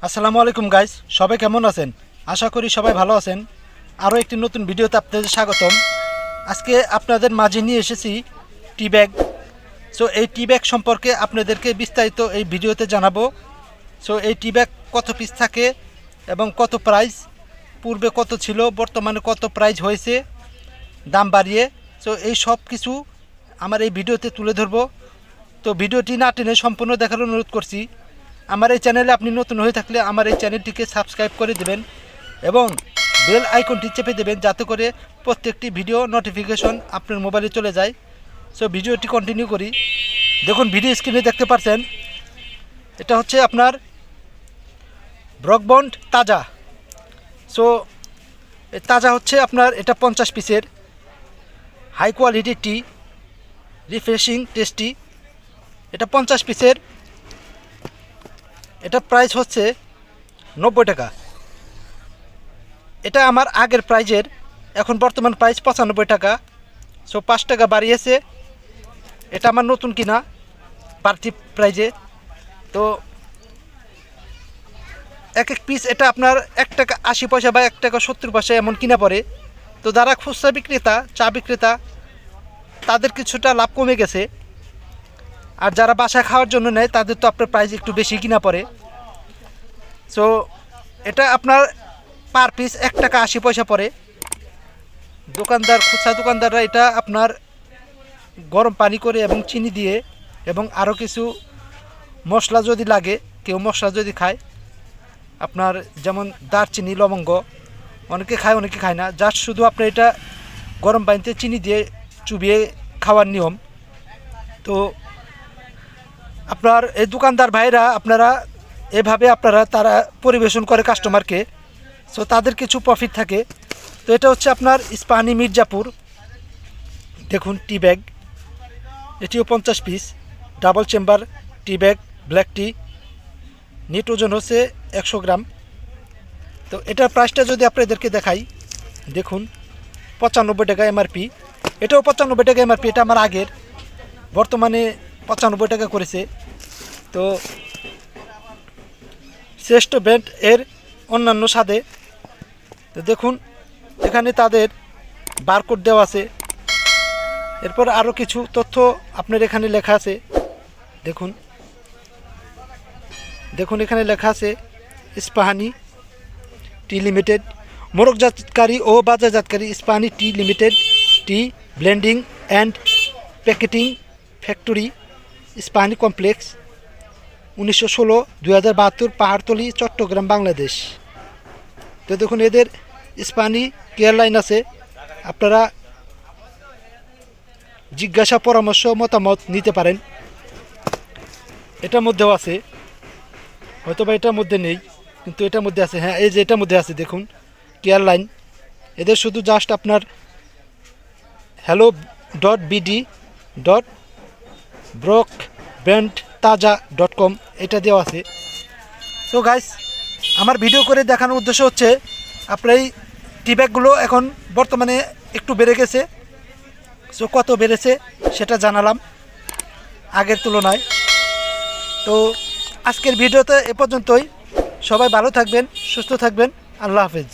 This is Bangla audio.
আসসালামু আলাইকুম গাইস, সবাই কেমন আছেন? আশা করি সবাই ভালো আছেন। আরও একটি নতুন ভিডিওতে আপনাদের স্বাগতম। আজকে আপনাদের মাঝে নিয়ে এসেছি টি ব্যাগ। সো এই টি ব্যাগ সম্পর্কে আপনাদেরকে বিস্তারিত এই ভিডিওতে জানাবো। সো এই টি ব্যাগ কত পিস থাকে এবং কত প্রাইস, পূর্বে কত ছিল, বর্তমানে কত প্রাইস হয়েছে, দাম বাড়িয়ে। সো এই সব কিছু আমার এই ভিডিওতে তুলে ধরবো। তো ভিডিওটি না টেনে সম্পূর্ণ দেখার অনুরোধ করছি। আমার এই চ্যানেলে আপনি নতুন হয়ে থাকলে আমার এই চ্যানেলটিকে সাবস্ক্রাইব করে দেবেন এবং বেল আইকনটি চেপে দেবেন, যাতে করে প্রত্যেকটি ভিডিও নোটিফিকেশন আপনার মোবাইলে চলে যায়। সো ভিডিওটি কন্টিনিউ করি। দেখুন, ভিডিও স্ক্রিনে দেখতে পাচ্ছেন, এটা হচ্ছে আপনার ব্রকবন্ড তাজা। সো তাজা হচ্ছে আপনার এটা 50 পিসের high quality tea, refreshing tasty. এটা 50 পিসের, এটা প্রাইস হচ্ছে 90 টাকা। এটা আমার আগের প্রাইজের, এখন বর্তমান প্রাইস 95 টাকা। সো 5 টাকা বাড়িয়েছে। এটা আমার নতুন কিনা বাড়তি প্রাইজে। তো এক এক পিস এটা আপনার 1 টাকা 80 পয়সা বা 1 টাকা 70 পয়সা এমন কিনা পড়ে। তো যারা খুচরা বিক্রেতা, চা বিক্রেতা, তাদের কিছুটা লাভ কমে গেছে। আর যারা বাসায় খাওয়ার জন্য নেয় তাদের তো আপনার প্রাইস একটু বেশি কিনা পড়ে। সো এটা আপনার পার পিস 1 টাকা 80 পয়সা পড়ে। দোকানদার, খুচরা দোকানদাররা এটা আপনার গরম পানি করে এবং চিনি দিয়ে এবং আরও কিছু মশলা যদি লাগে, কেউ মশলা যদি খায়, আপনার যেমন দারচিনি, লবঙ্গ, অনেকে খায় অনেকে খায় না, জাস্ট শুধু আপনার এটা গরম পানিতে চিনি দিয়ে চুবিয়ে খাওয়ার নিয়ম। তো আপনার এই দোকানদার ভাইরা আপনারা এভাবে তারা পরিবেশন করে কাস্টমারকে। সো তাদের কিছু প্রফিট থাকে। তো এটা হচ্ছে আপনার ইস্পাহানি মির্জাপুর। দেখুন টি ব্যাগ, এটিও 50 পিস ডাবল চেম্বার টি ব্যাগ, ব্ল্যাক টি। নিট ওজন হচ্ছে 100 গ্রাম। তো এটার প্রাইসটা যদি আপনাদেরকে দেখাই, দেখুন 95 টাকা এমআরপি। এটাও 95 টাকা এমআরপি। এটা আমার আগের, বর্তমানে 95 টাকা করেছে। তো শ্রেষ্ঠ ব্র্যান্ড এর অন্যান্য স্বাদে। তো দেখুন, এখানে তাদের বারকোড দেওয়া আছে। এরপর আরও কিছু তথ্য আপনার এখানে লেখা আছে। দেখুন দেখুন এখানে লেখা আছে ইস্পাহানি টি লিমিটেড, মোড়কজাতকারী ও বাজারজাতকারী Ispahani tea limited, tea blending and packeting factory, Ispahani complex, 1916, 2072, Pahartali, Chattogram, Bangladesh. তো দেখুন, এদের ইস্পাহানি কেয়ার লাইন আছে। আপনারা জিজ্ঞাসা, পরামর্শ, মতামত নিতে পারেন। এটার মধ্যেও আছে, হয়তো বা এটার মধ্যে নেই, কিন্তু এটার মধ্যে আছে। হ্যাঁ, এই যে এটার মধ্যে আছে, দেখুন কেয়ার লাইন। এদের শুধু জাস্ট আপনার hello.bd.brokbandtaja.com এটা দেওয়া আছে। তো গাইস, আমার ভিডিও করে দেখানোর উদ্দেশ্য হচ্ছে আপনার এই টি ব্যাগগুলো এখন বর্তমানে একটু বেড়ে গেছে। সো কত বেড়েছে সেটা জানালাম আগের তুলনায়। তো আজকের ভিডিওতে এ পর্যন্তই। সবাই ভালো থাকবেন, সুস্থ থাকবেন। আল্লাহ হাফেজ।